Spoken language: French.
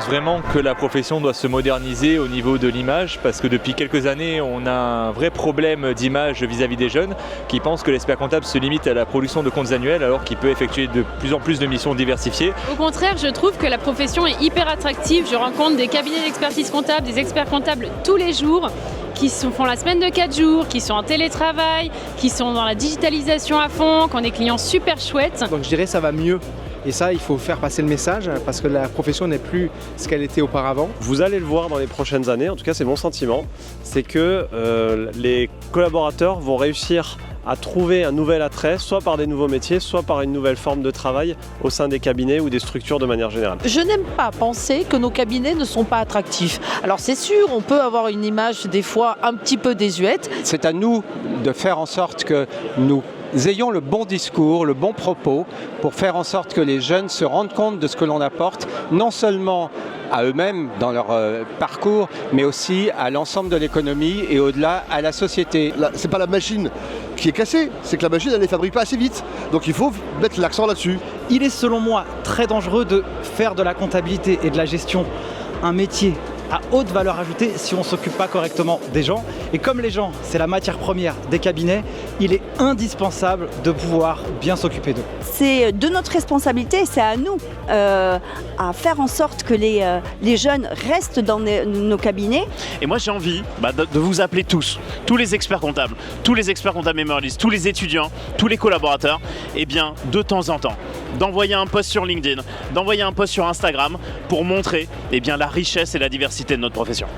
vraiment que la profession doit se moderniser au niveau de l'image parce que depuis quelques années, on a un vrai problème d'image vis-à-vis des jeunes qui pensent que l'expert comptable se limite à la production de comptes annuels alors qu'il peut effectuer de plus en plus de missions diversifiées. Au contraire, je trouve que la profession est hyper attractive. Je rencontre des cabinets d'expertise comptable, des experts comptables tous les jours qui font la semaine de 4 jours, qui sont en télétravail, qui sont dans la digitalisation à fond, qui ont des clients super chouettes. Donc je dirais que ça va mieux. Et ça, il faut faire passer le message parce que la profession n'est plus ce qu'elle était auparavant. Vous allez le voir dans les prochaines années, en tout cas c'est mon sentiment, c'est que les collaborateurs vont réussir à trouver un nouvel attrait, soit par des nouveaux métiers, soit par une nouvelle forme de travail au sein des cabinets ou des structures de manière générale. Je n'aime pas penser que nos cabinets ne sont pas attractifs. Alors c'est sûr, on peut avoir une image des fois un petit peu désuète. C'est à nous de faire en sorte que nous ayons le bon discours, le bon propos, pour faire en sorte que les jeunes se rendent compte de ce que l'on apporte, non seulement à eux-mêmes dans leur parcours, mais aussi à l'ensemble de l'économie et au-delà à la société. C'est pas la machine qui est cassée, c'est que la machine elle ne les fabrique pas assez vite. Donc il faut mettre l'accent là-dessus. Il est selon moi très dangereux de faire de la comptabilité et de la gestion un métier à haute valeur ajoutée si on ne s'occupe pas correctement des gens. Et comme les gens, c'est la matière première des cabinets, il est indispensable de pouvoir bien s'occuper d'eux. C'est de notre responsabilité, c'est à nous à faire en sorte que les jeunes restent dans nos cabinets. Et moi j'ai envie de vous appeler tous les experts comptables mémorialistes, tous les étudiants, tous les collaborateurs, et bien de temps en temps, d'envoyer un post sur LinkedIn, d'envoyer un post sur Instagram pour montrer la richesse et la diversité de notre profession.